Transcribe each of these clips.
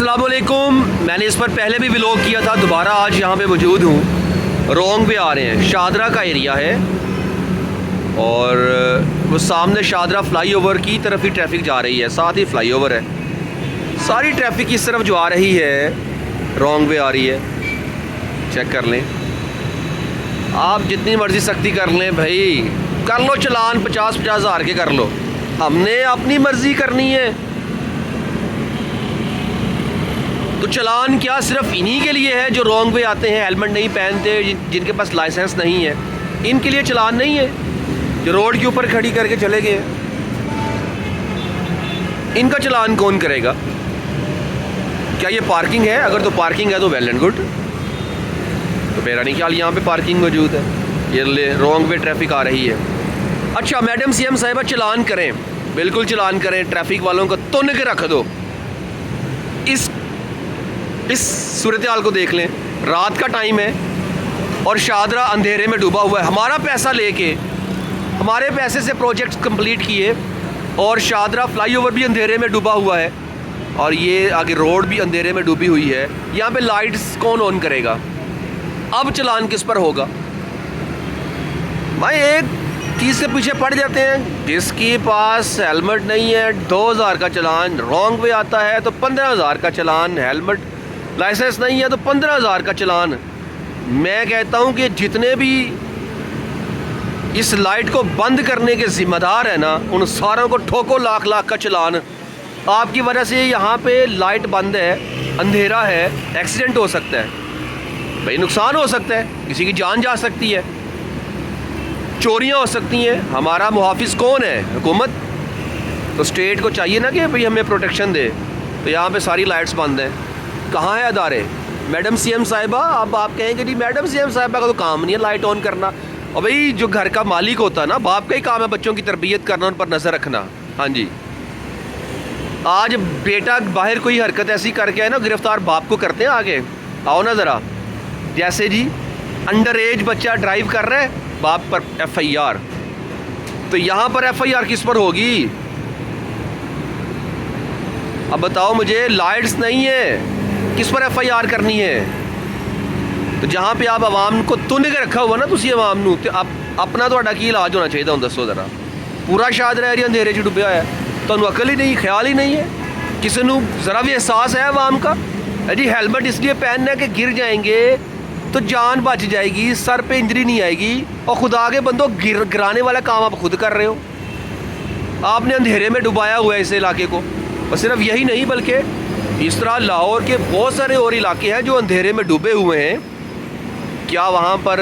अस्सलाम वालेकुम। मैंने इस पर पहले भी व्लॉग किया था, दोबारा आज यहाँ पे मौजूद हूँ। रोंग पे आ रहे हैं, शादरा का एरिया है और वो सामने शादरा फ्लाईओवर की तरफ ही ट्रैफिक जा रही है, साथ ही फ्लाईओवर है। सारी ट्रैफिक इस तरफ जो आ रही है रोंग पे आ रही है। चेक कर लें, आप जितनी मर्ज़ी सख्ती कर लें भाई, कर लो चलान 50-50 हज़ार के कर लो, हमने अपनी मर्ज़ी करनी है। तो चलान क्या सिर्फ इन्हीं के लिए है जो रोंग पे आते हैं, हेलमेट नहीं पहनते, जिनके पास लाइसेंस नहीं है, इनके लिए चलान नहीं है। जो रोड के ऊपर खड़ी करके चले गए, इनका चलान कौन करेगा? क्या ये पार्किंग है? अगर तो पार्किंग है तो वेल एंड गुड। तो मेरा नहीं ख्याल यहाँ पे पार्किंग मौजूद है। ये रोंग पे ट्रैफिक आ रही है। अच्छा, मैडम सीएम साहिबा चलान करें, बिल्कुल चलान करें। ट्रैफिक वालों को तुन के रख दो। इस सूरत हाल को देख लें, रात का टाइम है और शादरा अंधेरे में डूबा हुआ है। हमारा पैसा लेके, हमारे पैसे से प्रोजेक्ट कंप्लीट किए और शादरा फ्लाईओवर भी अंधेरे में डूबा हुआ है और ये आगे रोड भी अंधेरे में डूबी हुई है। यहाँ पे लाइट्स कौन ऑन करेगा? अब चलान किस पर होगा? भाई एक चीज़ के पीछे पड़ जाते हैं। जिसके पास हेलमेट नहीं है 2000 का चलान, रोंग पे आता है तो 15,000 का चलान, हेलमेट लाइसेंस नहीं है तो 15,000 का चलान। मैं कहता हूं कि जितने भी इस लाइट को बंद करने के ज़िम्मेदार हैं ना, उन सारों को ठोको लाख लाख का चलान। आपकी वजह से यहाँ पे लाइट बंद है, अंधेरा है, एक्सीडेंट हो सकता है भाई, नुकसान हो सकता है, किसी की जान जा सकती है, चोरियाँ हो सकती हैं। हमारा मुहाफिज कौन है? हुकूमत। तो स्टेट को चाहिए ना कि भाई हमें प्रोटेक्शन दे। तो यहाँ पे सारी लाइट्स बंद हैं। कहाँ है अदारे? मैडम सीएम साहिबा, अब आप कहेंगे जी मैडम सीएम साहिबा का तो काम नहीं है लाइट ऑन करना। और भाई जो घर का मालिक होता है ना, बाप का ही काम है बच्चों की तरबियत करना, उन पर नज़र रखना। हाँ जी, आज बेटा बाहर कोई हरकत ऐसी करके आए ना, गिरफ्तार बाप को करते हैं आगे। आओ ना ज़रा। जैसे जी अंडर एज बच्चा ड्राइव कर रहा है, बाप पर FIR। तो यहाँ पर FIR किस पर होगी? अब बताओ मुझे, लाइट्स नहीं है, किस पर FIR करनी है? तो जहाँ पे आप आवाम को तुन के रखा हुआ ना, तुसी आवाम नू, तो आप अपना तो की इलाज होना चाहिए। दसो ज़रा, पूरा शादरा एरिया अंधेरे च डुबया है, तो अकल ही नहीं, ख्याल ही नहीं है, किसी को ज़रा भी एहसास है आवाम का? जी हेलमेट इसलिए पहनना है कि गिर जाएंगे तो जान बच जाएगी, सर पे इंजरी नहीं आएगी। और खुदा के बंदो, गिराने वाला काम आप खुद कर रहे हो। आपने अंधेरे में डुबाया हुआ है इस इलाके को। और सिर्फ यही नहीं, बल्कि इस तरह लाहौर के बहुत सारे और इलाके हैं जो अंधेरे में डूबे हुए हैं। क्या वहाँ पर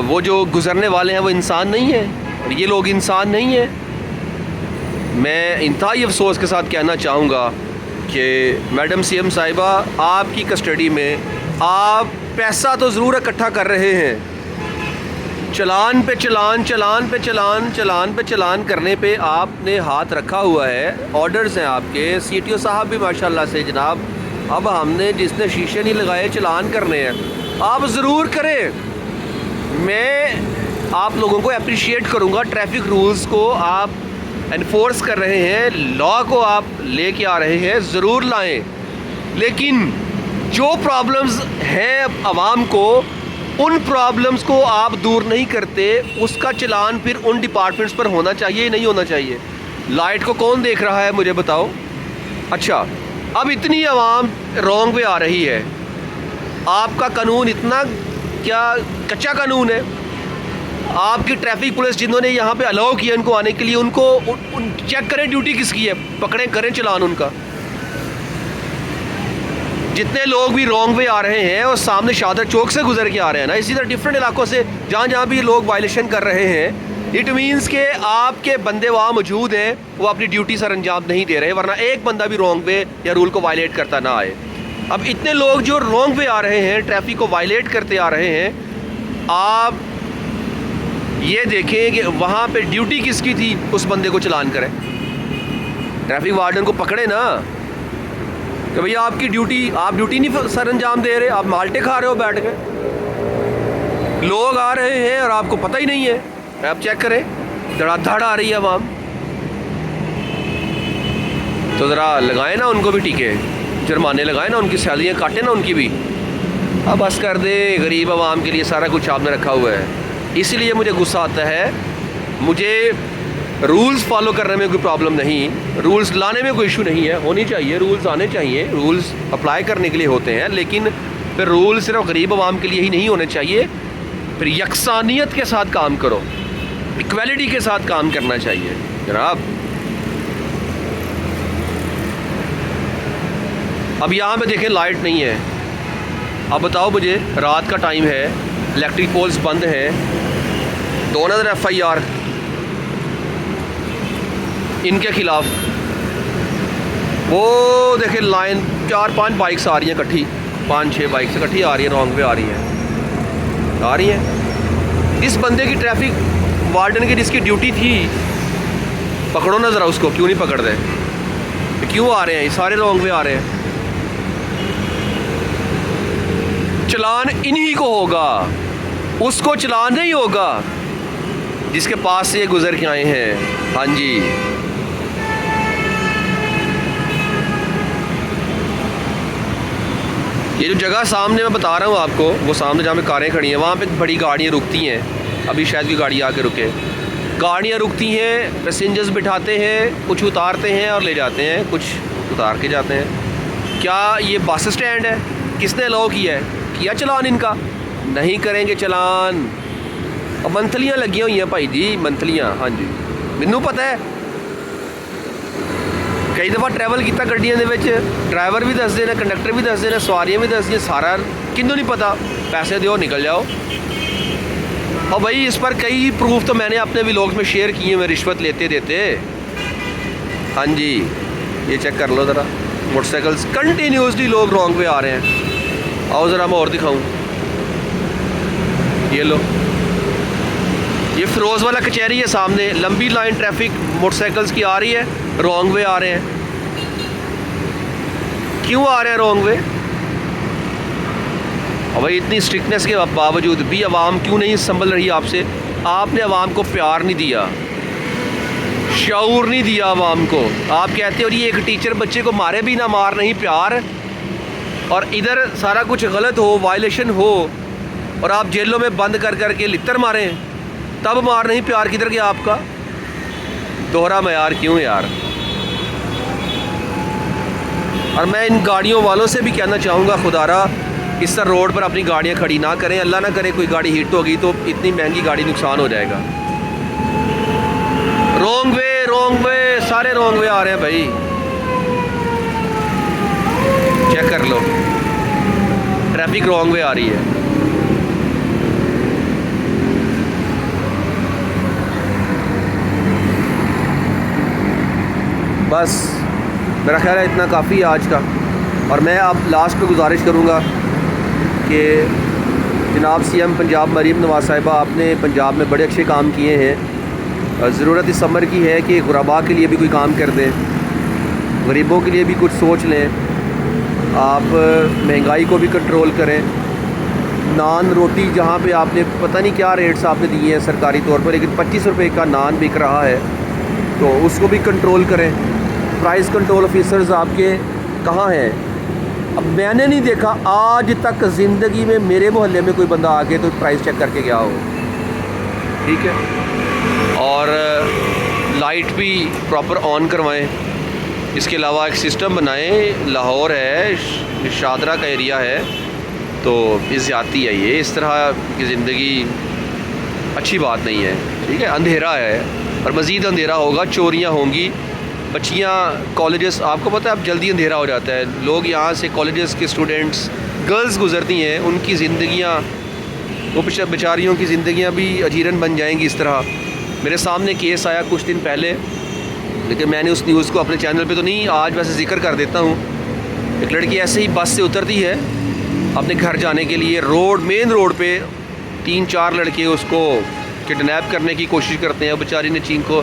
वो जो गुज़रने वाले हैं वो इंसान नहीं है? और ये लोग इंसान नहीं हैं। मैं इंतहाई अफसोस के साथ कहना चाहूँगा कि मैडम सीएम साहिबा, आपकी कस्टडी में आप पैसा तो ज़रूर इकट्ठा कर रहे हैं, चलान पे चलान, चलान पे चलान, चलान पे चलान करने पे आपने हाथ रखा हुआ है। ऑर्डर्स हैं आपके, CTO साहब भी माशाल्लाह से जनाब, अब हमने जिसने शीशे नहीं लगाए चलान करने हैं, आप ज़रूर करें। मैं आप लोगों को अप्रिशिएट करूँगा, ट्रैफिक रूल्स को आप एनफोर्स कर रहे हैं, लॉ को आप लेके आ रहे हैं, ज़रूर लाएं। लेकिन जो प्रॉब्लम्स हैं आवाम को, उन प्रॉब्लम्स को आप दूर नहीं करते, उसका चलान फिर उन डिपार्टमेंट्स पर होना चाहिए, नहीं होना चाहिए। लाइट को कौन देख रहा है मुझे बताओ? अच्छा, अब इतनी आवाम रोंग पे आ रही है, आपका कानून इतना क्या कच्चा कानून है? आपकी ट्रैफिक पुलिस जिन्होंने यहाँ पे अलाउ किया इनको आने के लिए, उनको चेक करें ड्यूटी किसकी है, पकड़ें, करें चलान उनका। जितने लोग भी रोंग वे आ रहे हैं और सामने शादर चौक से गुजर के आ रहे हैं ना, इसी तरह डिफरेंट इलाकों से जहाँ जहाँ भी लोग वायलेशन कर रहे हैं, इट मीन्स के आपके बंदे वहाँ मौजूद हैं, वो अपनी ड्यूटी सर अंजाम नहीं दे रहे, वरना एक बंदा भी रोंग वे या रूल को वायलेट करता ना आए। अब इतने लोग जो रोंग वे आ रहे हैं, ट्रैफिक को वायलेट करते आ रहे हैं, आप ये देखें कि वहाँ पे ड्यूटी किसकी थी, उस बंदे को चलान करें, ट्रैफिक वार्डन को पकड़े ना कि भैया आपकी ड्यूटी, आप ड्यूटी नहीं सर अंजाम दे रहे, आप माल्टे खा रहे हो बैठ के। लोग आ रहे हैं और आपको पता ही नहीं है। आप चेक करें, धड़ाधड़ आ रही है आवाम। तो ज़रा लगाए ना उनको भी टीके, जुर्माने लगाए ना, उनकी सैलरियाँ काटें ना उनकी भी। अब बस कर दे, गरीब आवाम के लिए सारा कुछ आपने रखा हुआ है। इसलिए मुझे गुस्सा आता है। मुझे रूल्स फॉलो करने में कोई प्रॉब्लम नहीं, रूल्स लाने में कोई इशू नहीं है, होनी चाहिए, रूल्स आने चाहिए, रूल्स अप्लाई करने के लिए होते हैं, लेकिन फिर रूल सिर्फ गरीब आवाम के लिए ही नहीं होने चाहिए। फिर यकसानियत के साथ काम करो, इक्वालिटी के साथ काम करना चाहिए जनाब। अब यहाँ पे देखें लाइट नहीं है। अब बताओ मुझे, रात का टाइम है, इलेक्ट्रिक पोल्स बंद हैं, 2000 FIR इनके खिलाफ। वो देखें लाइन 4-5 बाइक्स आ रही हैं इकट्ठी, 5-6 बाइक्स इकट्ठी आ रही हैं, रॉन्ग वे आ रही हैं। इस बंदे की ट्रैफिक वार्डन की जिसकी ड्यूटी थी, पकड़ो ना ज़रा उसको, क्यों नहीं पकड़ रहे? क्यों आ रहे हैं सारे रॉन्ग वे आ रहे हैं? चलान इन्हीं को होगा, उसको चलान नहीं होगा जिसके पास से ये गुजर के आए हैं। हाँ जी, ये जो जगह सामने मैं बता रहा हूँ आपको, वो सामने जहाँ पे कारें खड़ी हैं, वहाँ पे बड़ी गाड़ियाँ रुकती हैं। अभी शायद कोई गाड़ी आके रुके। गाड़ियाँ रुकती हैं, पैसेंजर्स बिठाते हैं, कुछ उतारते हैं और ले जाते हैं, कुछ उतार के जाते हैं। क्या ये बस स्टैंड है? किसने अलाउ किया है? किया चलान इनका? नहीं करेंगे चलान। अब मंथलियाँ लगी हुई हैं भाई जी, मंथलियाँ। हाँ जी, मैनू पता है, कई दफ़ा ट्रैवल किया गड्डियां दे विच, ड्राइवर भी दसदे ने, कंडक्टर भी दसदे ने, सवारियां भी दसदियां, सारा किन्नू नहीं पता। पैसे दो निकल जाओ। और भाई इस पर कई प्रूफ तो मैंने अपने व्लॉग्स में शेयर किए हुए, रिश्वत लेते देते। हाँ जी, ये चेक कर लो ज़रा, मोटरसाइकिल्स कंटिन्यूसली लोग रॉन्ग वे आ रहे हैं। आओ ज़रा मैं और दिखाऊँ, ये लो, ये फिरोज़ वाला कचहरी है सामने, लंबी लाइन ट्रैफिक मोटरसाइकिल्स की आ रही है, रॉन्ग वे आ रहे हैं। क्यों आ रहे हैं रॉन्ग वे? और भाई इतनी स्ट्रिक्टनेस के बावजूद भी आवाम क्यों नहीं संभल रही आपसे? आपने आवाम को प्यार नहीं दिया, शऊर नहीं दिया आवाम को। आप कहते हो जी एक टीचर बच्चे को मारे भी ना, मार नहीं प्यार, और इधर सारा कुछ गलत हो, वायलेशन हो, और आप जेलों में बंद कर करके लित्तर मारें, तब मार नहीं प्यार किधर गया आपका? दोहरा मयार क्यों यार? और मैं इन गाड़ियों वालों से भी कहना चाहूँगा, खुदारा इस तरह रोड पर अपनी गाड़ियाँ खड़ी ना करें। अल्लाह ना करे कोई गाड़ी हिट होगी तो इतनी महंगी गाड़ी नुकसान हो जाएगा। रॉन्ग वे, सारे रॉन्ग वे आ रहे हैं भाई, चेक कर लो, ट्रैफिक रॉन्ग वे आ रही है। बस मेरा ख्याल है इतना काफ़ी है आज का। और मैं अब लास्ट में गुजारिश करूँगा कि जनाब CM पंजाब मरीम नवाज़ साहिबा, आपने पंजाब में बड़े अच्छे काम किए हैं। ज़रूरत इस समर की है कि गुरबा के लिए भी कोई काम कर दें, गरीबों के लिए भी कुछ सोच लें। आप महंगाई को भी कंट्रोल करें। नान रोटी जहाँ पे आपने पता नहीं क्या रेट्स आपने दिए हैं सरकारी तौर पर, लेकिन 25 रुपये का नान बिक रहा है, तो उसको भी कंट्रोल करें। प्राइस कंट्रोल ऑफिसर्स आपके कहाँ हैं? अब मैंने नहीं देखा आज तक ज़िंदगी में मेरे मोहल्ले में कोई बंदा आके तो प्राइस चेक करके गया हो, ठीक है। और लाइट भी प्रॉपर ऑन करवाएं। इसके अलावा एक सिस्टम बनाएं। लाहौर है, शादरा का एरिया है, तो ज़्यादती है ये, इस तरह की ज़िंदगी अच्छी बात नहीं है, ठीक है। अंधेरा है और मज़ीद अंधेरा होगा, चोरियाँ होंगी, बच्चियाँ कॉलेजेस, आपको पता है अब जल्दी अंधेरा हो जाता है। लोग यहाँ से कॉलेजेस के स्टूडेंट्स, गर्ल्स गुज़रती हैं, उनकी ज़िंदगियाँ, वो बेचारियों की ज़िंदगियाँ भी अजीरन बन जाएंगी इस तरह। मेरे सामने केस आया कुछ दिन पहले, लेकिन मैंने उस न्यूज़ को अपने चैनल पे तो नहीं, आज वैसे जिक्र कर देता हूँ। एक लड़की ऐसे ही बस से उतरती है अपने घर जाने के लिए, मेन रोड पे 3-4 लड़के उसको किडनैप करने की कोशिश करते हैं। बेचारी ने चीन को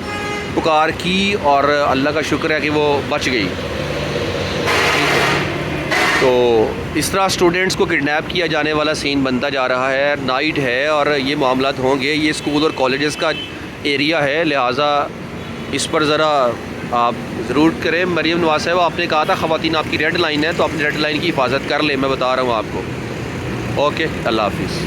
पुकार की और अल्लाह का शुक्र है कि वो बच गई। तो इस तरह स्टूडेंट्स को किडनैप किया जाने वाला सीन बनता जा रहा है। नाइट है और ये मामलात होंगे। ये स्कूल और कॉलेजेस का एरिया है, लिहाजा इस पर ज़रा आप ज़रूर करें। मरीम नवाज साहब, आपने कहा था ख़वातीन आपकी रेड लाइन है, तो अपनी रेड लाइन की हिफाजत कर ले, मैं बता रहा हूँ आपको। ओके, अल्लाह हाफिज़।